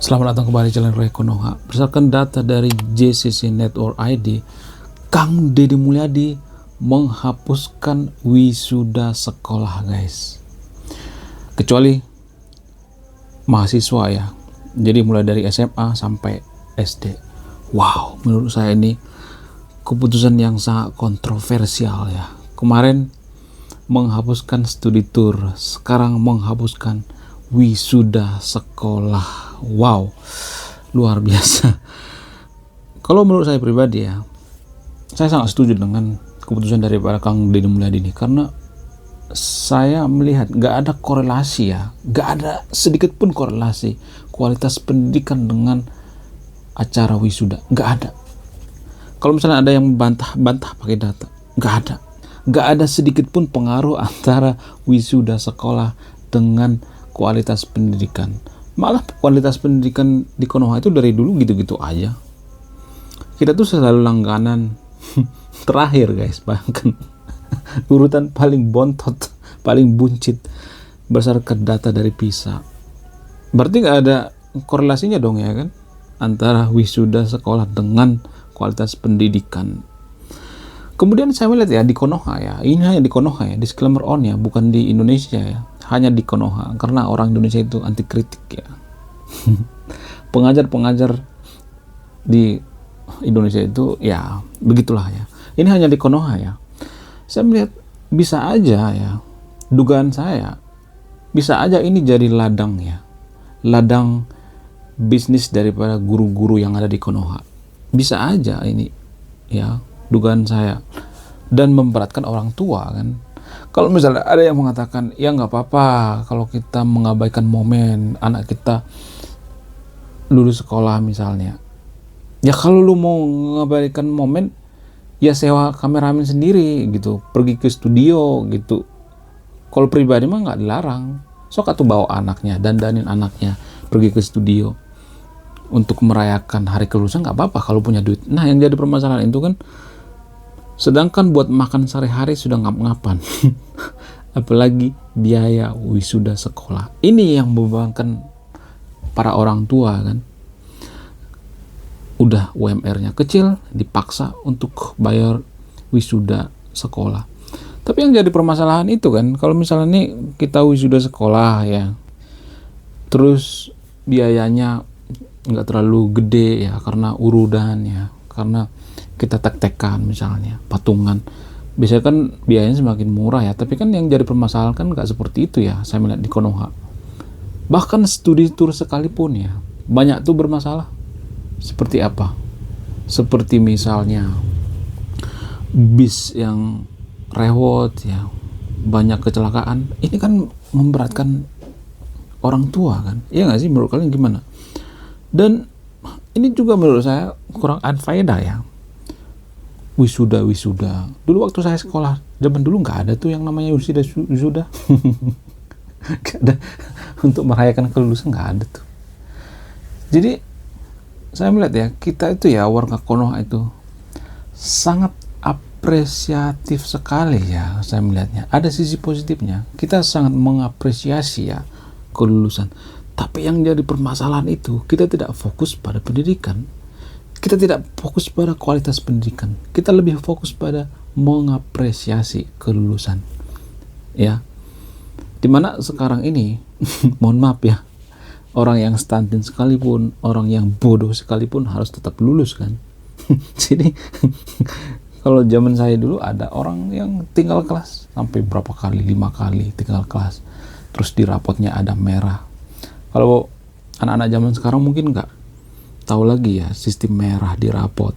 Selamat datang kembali di channel Roy Konoha. Berdasarkan data dari JCC Network ID, Kang Deddy Mulyadi menghapuskan wisuda sekolah, guys. Kecuali mahasiswa ya. Jadi mulai dari SMA sampai SD. Wow, menurut saya ini keputusan yang sangat kontroversial ya. Kemarin menghapuskan studi tour, sekarang menghapuskan wisuda sekolah. Wow, luar biasa. Kalau menurut saya pribadi ya, saya sangat setuju dengan keputusan daripada Kang Deddy Mulyadi ini, karena saya melihat gak ada korelasi ya, gak ada sedikit pun korelasi kualitas pendidikan dengan acara wisuda, gak ada. Kalau misalnya ada yang bantah pakai data, gak ada sedikit pun pengaruh antara wisuda sekolah dengan kualitas pendidikan. Malah kualitas pendidikan di Konoha itu dari dulu gitu-gitu aja. Kita tuh selalu langganan terakhir, guys, bahkan urutan paling bontot, paling buncit berdasarkan data dari PISA. Berarti gak ada korelasinya dong ya kan, antara wisuda sekolah dengan kualitas pendidikan. Kemudian saya melihat ya di Konoha ya, ini hanya di Konoha ya, disclaimer on ya, bukan di Indonesia ya, hanya di Konoha, karena orang Indonesia itu anti kritik ya. Pengajar-pengajar di Indonesia itu ya begitulah ya. Ini hanya di Konoha ya. Saya melihat bisa aja ya, dugaan saya bisa aja ini jadi ladang ya, ladang bisnis daripada guru-guru yang ada di Konoha. Bisa aja ini ya, dugaan saya, dan memberatkan orang tua kan. Kalau misalnya ada yang mengatakan ya nggak apa-apa kalau kita mengabaikan momen anak kita lulus sekolah misalnya, ya kalau lu mau mengabaikan momen ya sewa kameramen sendiri gitu, pergi ke studio gitu. Kalau pribadi mah nggak dilarang, sok atuh bawa anaknya, dandanin anaknya, pergi ke studio untuk merayakan hari kelulusan, nggak apa-apa kalau punya duit. Nah yang jadi permasalahan itu kan, sedangkan buat makan sehari-hari sudah ngap-ngapan apalagi biaya wisuda sekolah. Ini yang membebankan para orang tua kan. Udah UMR-nya kecil, dipaksa untuk bayar wisuda sekolah. Tapi yang jadi permasalahan itu kan, kalau misalnya nih kita wisuda sekolah ya, terus biayanya nggak terlalu gede ya, karena urudan ya, karena kita tek-tekan misalnya, patungan, biasanya kan biayanya semakin murah ya. Tapi kan yang jadi permasalahan kan nggak seperti itu ya, saya melihat di Konoha. Bahkan studi tour sekalipun ya, banyak tuh bermasalah. Seperti apa? Seperti misalnya bis yang rewot ya, banyak kecelakaan. Ini kan memberatkan orang tua kan, iya nggak sih? Menurut kalian gimana? Dan ini juga menurut saya kurang unfaedah ya, wisuda. Dulu waktu saya sekolah zaman dulu nggak ada tuh yang namanya wisuda. Nggak ada, untuk merayakan kelulusan nggak ada tuh. Jadi saya melihat ya, kita itu ya warga Konoha itu sangat apresiatif sekali ya, saya melihatnya. Ada sisi positifnya, kita sangat mengapresiasi ya kelulusan. Tapi yang jadi permasalahan itu, kita tidak fokus pada pendidikan. Kita tidak fokus pada kualitas pendidikan. Kita lebih fokus pada mengapresiasi kelulusan. Ya. Dimana sekarang ini, mohon maaf ya, orang yang stunting sekalipun, orang yang bodoh sekalipun harus tetap lulus kan. Jadi, kalau zaman saya dulu ada orang yang tinggal kelas sampai berapa kali, 5 kali tinggal kelas. Terus di rapotnya ada merah. Kalau anak-anak zaman sekarang mungkin nggak tahu lagi ya sistem merah di rapot.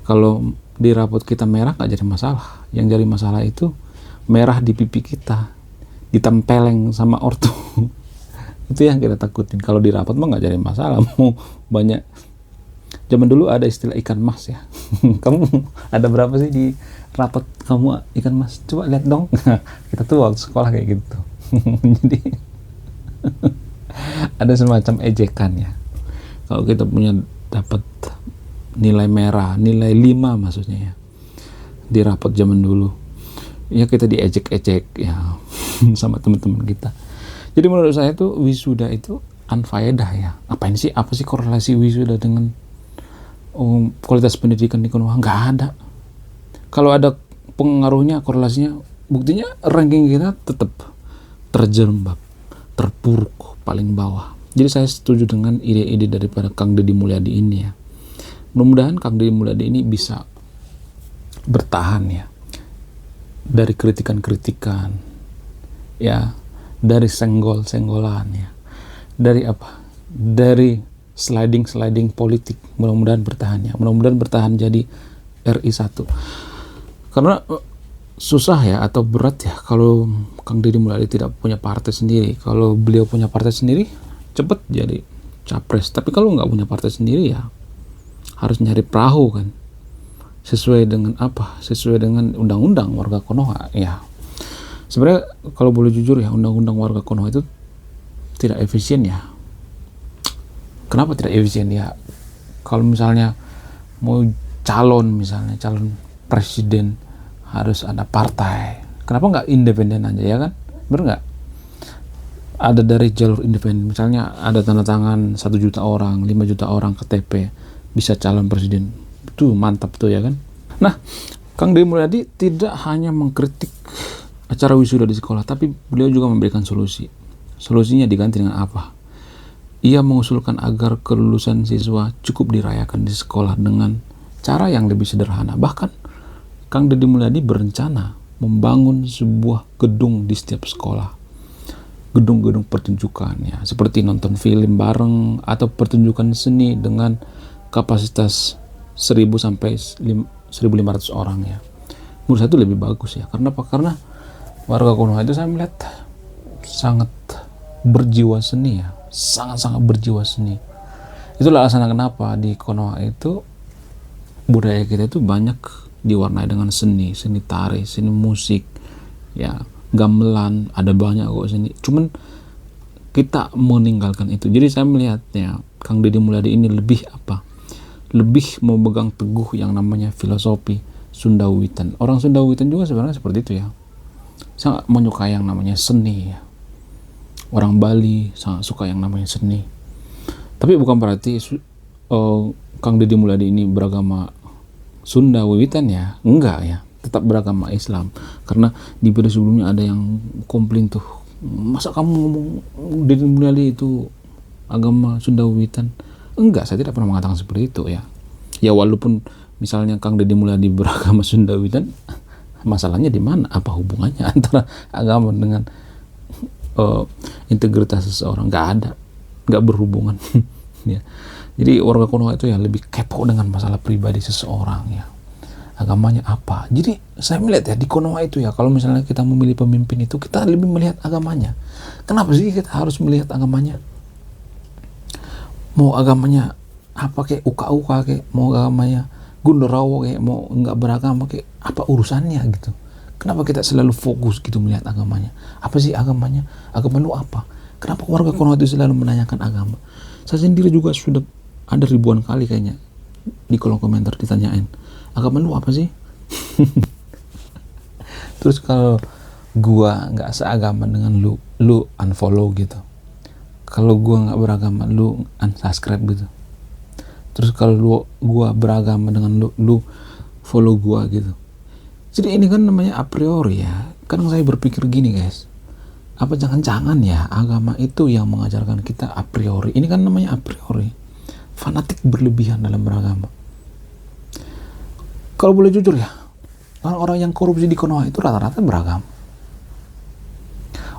Kalau di rapot kita merah nggak jadi masalah. Yang jadi masalah itu merah di pipi kita, ditempeleng sama ortu. Itu yang kita takutin. Kalau di rapot mah nggak jadi masalah. Mau banyak. Zaman dulu ada istilah ikan mas ya. Kamu ada berapa sih di rapot kamu ikan mas? Coba lihat dong. Kita tuh waktu sekolah kayak gitu. Jadi ada semacam ejekan ya. Kalau kita punya dapat nilai merah, nilai 5 maksudnya ya, di rapot zaman dulu, ya kita diejek-ejek ya sama teman-teman kita. Jadi menurut saya tuh wisuda itu unfaedah ya. Apa sih korelasi wisuda dengan kualitas pendidikan di Konoha? Nggak ada. Kalau ada pengaruhnya, korelasinya, buktinya ranking kita tetap terjerembab, terpuruk paling bawah. Jadi saya setuju dengan ide-ide daripada Kang Deddy Mulyadi ini ya. Mudah-mudahan Kang Deddy Mulyadi ini bisa bertahan ya dari kritikan-kritikan ya, dari senggol-senggolan ya, dari sliding politik. Mudah-mudahan bertahan ya, mudah-mudahan bertahan jadi RI 1. Karena susah ya atau berat ya kalau Kang Deddy Mulyadi tidak punya partai sendiri. Kalau beliau punya partai sendiri cepet jadi capres, tapi kalau nggak punya partai sendiri ya harus nyari perahu kan, sesuai dengan undang-undang warga Konoha ya. Sebenarnya kalau boleh jujur ya, undang-undang warga Konoha itu tidak efisien ya. Kenapa tidak efisien ya? Kalau misalnya mau calon presiden harus ada partai, kenapa nggak independen aja ya kan? Bener nggak? Ada dari jalur independen, misalnya ada tanda tangan 1 juta orang, 5 juta orang KTP bisa calon presiden, itu mantap tuh ya kan. Nah, Kang Deddy Mulyadi tidak hanya mengkritik acara wisuda di sekolah, tapi beliau juga memberikan solusi. Solusinya diganti dengan apa? Ia mengusulkan agar kelulusan siswa cukup dirayakan di sekolah dengan cara yang lebih sederhana. Bahkan Kang Deddy Mulyadi berencana membangun sebuah gedung di setiap sekolah, gedung-gedung pertunjukan ya, seperti nonton film bareng atau pertunjukan seni dengan kapasitas 1000 sampai 1500 orang ya. Menurut saya itu lebih bagus ya. Karena apa? Karena warga Konoha itu saya melihat sangat berjiwa seni ya, sangat-sangat berjiwa seni. Itulah alasan kenapa di Konoha itu budaya kita itu banyak diwarnai dengan seni tari, seni musik ya, gamelan, ada banyak kok seni. Cuman kita meninggalkan itu. Jadi saya melihatnya Kang Deddy Mulyadi ini lebih memegang teguh yang namanya filosofi Sundawiwitan. Orang Sundawiwitan juga sebenarnya seperti itu ya, sangat menyukai yang namanya seni ya. Orang Bali sangat suka yang namanya seni. Tapi bukan berarti Kang Deddy Mulyadi ini beragama Sundawiwitan ya, enggak ya, tetap beragama Islam. Karena di video sebelumnya ada yang komplain tuh, masa kamu ngomong Deddy Mulyadi itu agama Sundawiwitan? Enggak, saya tidak pernah mengatakan seperti itu ya. Ya walaupun misalnya Kang Deddy Mulyadi beragama Sundawiwitan, masalahnya di mana? Apa hubungannya antara agama dengan integritas seseorang? Nggak ada, nggak berhubungan. Ya. Jadi warga Konoha itu ya lebih kepo dengan masalah pribadi seseorang ya, agamanya apa. Jadi saya melihat ya di Konoha itu ya, kalau misalnya kita memilih pemimpin itu kita lebih melihat agamanya. Kenapa sih kita harus melihat agamanya? Mau agamanya apa kayak uka kayak, mau agamanya Gundurawo kayak, mau nggak beragama kayak, apa urusannya gitu? Kenapa kita selalu fokus gitu melihat agamanya? Apa sih agamanya? Agama lu apa? Kenapa warga Konoha itu selalu menanyakan agama? Saya sendiri juga sudah ada ribuan kali kayaknya di kolom komentar ditanyain, agama lu apa sih? Terus kalau gua nggak seagama dengan lu unfollow gitu. Kalau gua nggak beragama, lu unsubscribe gitu. Terus kalau gua beragama dengan lu follow gua gitu. Jadi ini kan namanya a priori ya. Kadang saya berpikir gini guys, apa jangan-jangan ya agama itu yang mengajarkan kita a priori? Ini kan namanya a priori, fanatik berlebihan dalam beragama. Kalau boleh jujur ya, orang-orang yang korupsi di Konoha itu rata-rata beragama.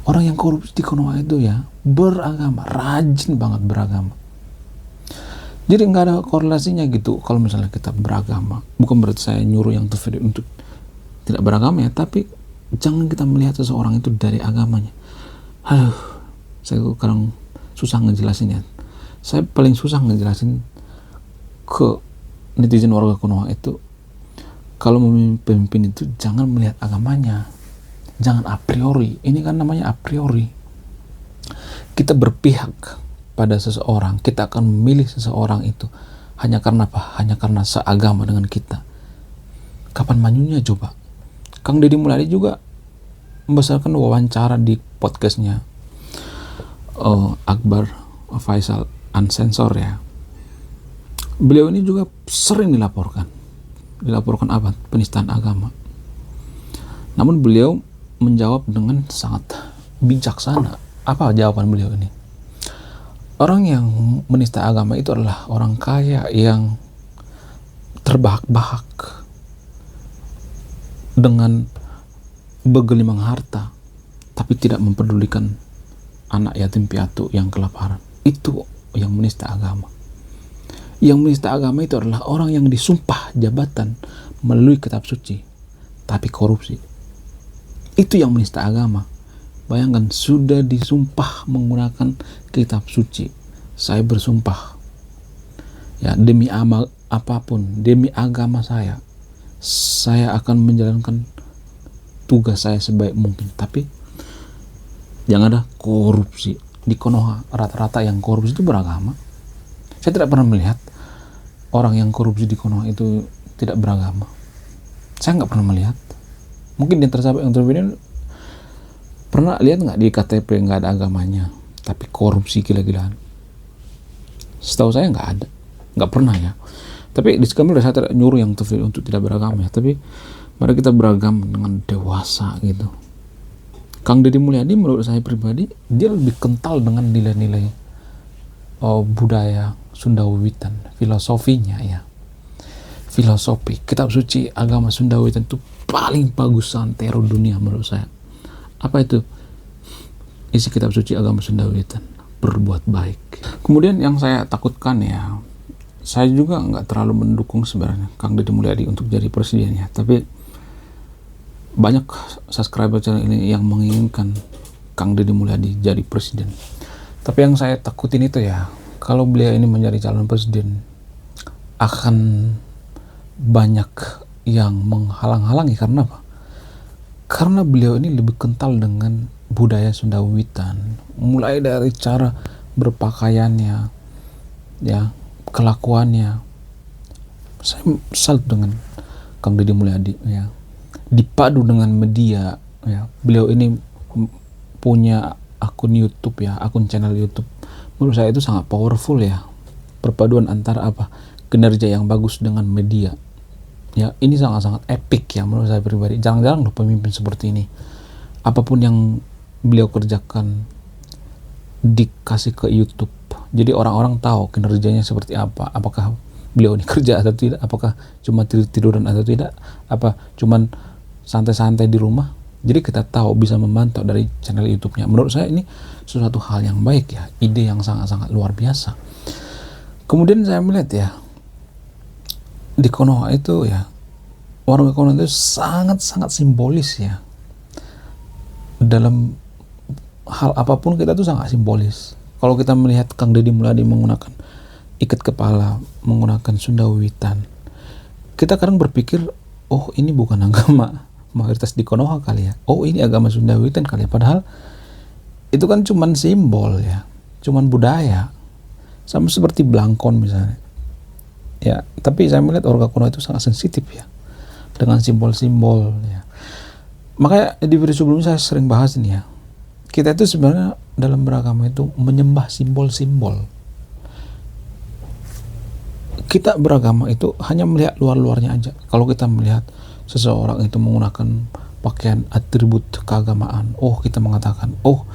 Orang yang korupsi di Konoha itu ya beragama, rajin banget beragama. Jadi nggak ada korelasinya gitu. Kalau misalnya kita beragama, bukan berarti saya nyuruh yang terfiri untuk tidak beragama ya, tapi jangan kita melihat seseorang itu dari agamanya. Saya kadang susah ngejelasin ya. Saya paling susah ngejelasin ke netizen warga Konoha itu, kalau memimpin itu jangan melihat agamanya, jangan a priori. Ini kan namanya a priori. Kita berpihak pada seseorang, kita akan memilih seseorang itu hanya karena apa? Hanya karena seagama dengan kita. Kapan majunya coba? Kang Deddy Mulyadi juga membesarkan wawancara di podcastnya Akbar Faisal Unsensor ya, beliau ini juga sering dilaporkan apa? Penistaan agama. Namun beliau menjawab dengan sangat bijaksana. Apa jawaban beliau ini? Orang yang menista agama itu adalah orang kaya yang terbahak-bahak dengan bergelimang harta, tapi tidak mempedulikan anak yatim piatu yang kelaparan. Itu yang menista agama. Yang menista agama itu adalah orang yang disumpah jabatan melalui kitab suci, tapi korupsi. Itu yang menista agama. Bayangkan, sudah disumpah menggunakan kitab suci. Saya bersumpah, ya, demi amal apapun, demi agama saya akan menjalankan tugas saya sebaik mungkin. Tapi jangan ada korupsi. Di Konoha rata-rata yang korupsi itu beragama. Saya tidak pernah melihat orang yang korupsi di Konoha itu tidak beragama. Saya nggak pernah melihat. Mungkin di antara sahabat yang terpilih pernah lihat nggak di KTP nggak ada agamanya, tapi korupsi gila-gilaan? Setahu saya nggak pernah ya. Tapi di sekambil saya tidak nyuruh yang terpilih untuk tidak beragama ya. Tapi mari kita beragam dengan dewasa gitu. Kang Deddy Mulyadi menurut saya pribadi dia lebih kental dengan nilai-nilai budaya Sunda Wiwitan, filosofinya ya. Filosofi kitab suci agama Sunda Wiwitan itu paling bagus santero dunia menurut saya. Apa itu isi kitab suci agama Sunda Wiwitan? Berbuat baik. Kemudian yang saya takutkan ya, saya juga nggak terlalu mendukung sebenarnya Kang Deddy Mulyadi untuk jadi presiden ya, tapi banyak subscriber channel ini yang menginginkan Kang Deddy Mulyadi jadi presiden. Tapi yang saya takutin itu ya, kalau beliau ini menjadi calon presiden akan banyak yang menghalang-halangi. Karena apa? Karena beliau ini lebih kental dengan budaya Sunda Wiwitan, mulai dari cara berpakaiannya, ya, kelakuannya. Saya salut dengan Kang Deddy Mulyadi ya. Dipadu dengan media ya. Beliau ini punya akun YouTube ya, akun channel YouTube. Menurut saya itu sangat powerful ya. Perpaduan antara apa? Kinerja yang bagus dengan media. Ya, ini sangat-sangat epic ya menurut saya pribadi. Jarang-jarang loh pemimpin seperti ini. Apapun yang beliau kerjakan dikasih ke YouTube. Jadi orang-orang tahu kinerjanya seperti apa. Apakah beliau ini kerja atau tidak? Apakah cuma tidur-tiduran atau tidak? Apa cuman santai-santai di rumah? Jadi kita tahu, bisa memantau dari channel YouTube-nya. Menurut saya ini sesuatu hal yang baik ya. Ide yang sangat-sangat luar biasa. Kemudian saya melihat ya, di Konoha itu ya, warga Konoha itu sangat-sangat simbolis ya. Dalam hal apapun kita tuh sangat simbolis. Kalau kita melihat Kang Deddy Mulyadi menggunakan ikat kepala, menggunakan Sunda Wiwitan, kita kadang berpikir, oh ini bukan agama mayoritas di Konoha kali ya. Oh ini agama Sunda Wiwitan kali ya. Padahal itu kan cuman simbol ya, cuman budaya. Sama seperti Blangkon misalnya. Ya, tapi saya melihat warga Konoha itu sangat sensitif ya dengan simbol-simbol ya. Makanya di video sebelumnya saya sering bahas ini ya. Kita itu sebenarnya dalam beragama itu menyembah simbol-simbol. Kita beragama itu hanya melihat luar-luarnya aja. Kalau kita melihat seseorang itu menggunakan pakaian atribut keagamaan, oh kita mengatakan, oh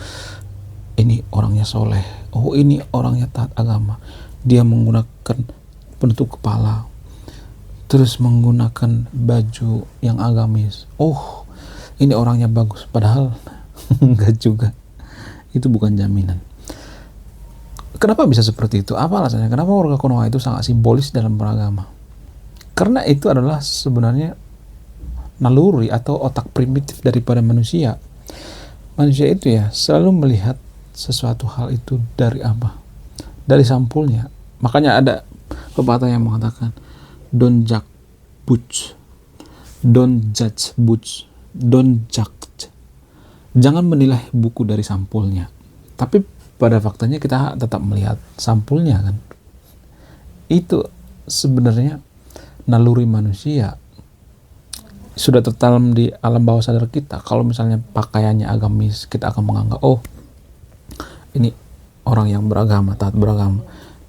ini orangnya soleh, oh ini orangnya taat agama. Dia menggunakan penutup kepala, terus menggunakan baju yang agamis, oh ini orangnya bagus. Padahal enggak juga, itu bukan jaminan. Kenapa bisa seperti itu? Apa alasannya? Kenapa warga Konoha itu sangat simbolis dalam beragama? Karena itu adalah sebenarnya naluri atau otak primitif daripada manusia. Manusia itu ya selalu melihat sesuatu hal itu dari apa? Dari sampulnya. Makanya ada pepatah yang mengatakan don't judge books, don't judge books, don't judge. Jangan menilai buku dari sampulnya. Tapi pada faktanya kita tetap melihat sampulnya kan. Itu sebenarnya naluri manusia. Sudah tertanam di alam bawah sadar kita. Kalau misalnya pakaiannya agamis, kita akan menganggap, oh ini orang yang beragama, taat beragama.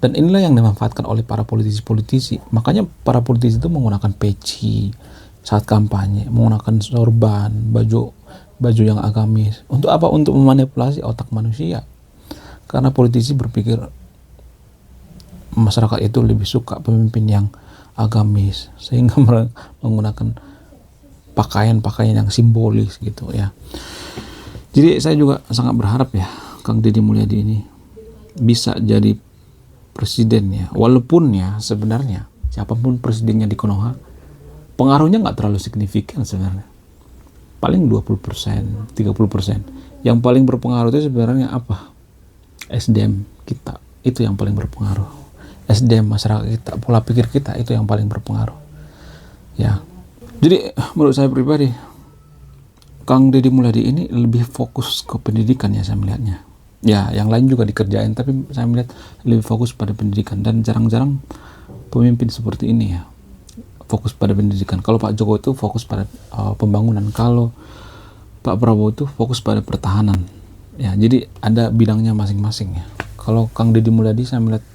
Dan inilah yang dimanfaatkan oleh para politisi-politisi. Makanya para politisi itu menggunakan peci saat kampanye, menggunakan sorban, baju yang agamis. Untuk apa? Untuk memanipulasi otak manusia. Karena politisi berpikir masyarakat itu lebih suka pemimpin yang agamis, sehingga menggunakan pakaian-pakaian yang simbolis gitu ya. Jadi saya juga sangat berharap ya Kang Deddy Mulyadi ini bisa jadi presiden ya. Walaupun ya sebenarnya siapapun presidennya di Konoha, pengaruhnya nggak terlalu signifikan sebenarnya. Paling 20%, 30%. Yang paling berpengaruh itu sebenarnya apa? SDM kita. Itu yang paling berpengaruh. SDM masyarakat kita, pola pikir kita itu yang paling berpengaruh. Ya. Jadi menurut saya pribadi, Kang Deddy Mulyadi ini lebih fokus ke pendidikan ya saya melihatnya. Ya, yang lain juga dikerjain, tapi saya melihat lebih fokus pada pendidikan. Dan jarang-jarang pemimpin seperti ini ya fokus pada pendidikan. Kalau Pak Jokowi itu fokus pada pembangunan, kalau Pak Prabowo itu fokus pada pertahanan. Ya, jadi ada bidangnya masing-masing ya. Kalau Kang Deddy Mulyadi saya melihat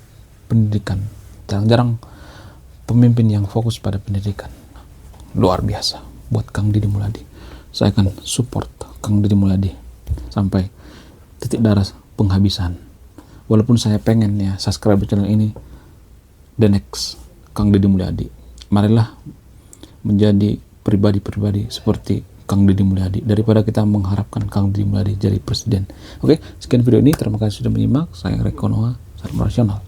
pendidikan. Jarang-jarang pemimpin yang fokus pada pendidikan. Luar biasa buat Kang Deddy Mulyadi. Saya akan support Kang Deddy Mulyadi sampai titik darah penghabisan. Walaupun saya pengen ya subscribe channel ini the next Kang Deddy Mulyadi. Marilah menjadi pribadi-pribadi seperti Kang Deddy Mulyadi daripada kita mengharapkan Kang Deddy Mulyadi jadi presiden. Oke, sekian video ini. Terima kasih sudah menyimak. Saya Rekonoa, salam rasional.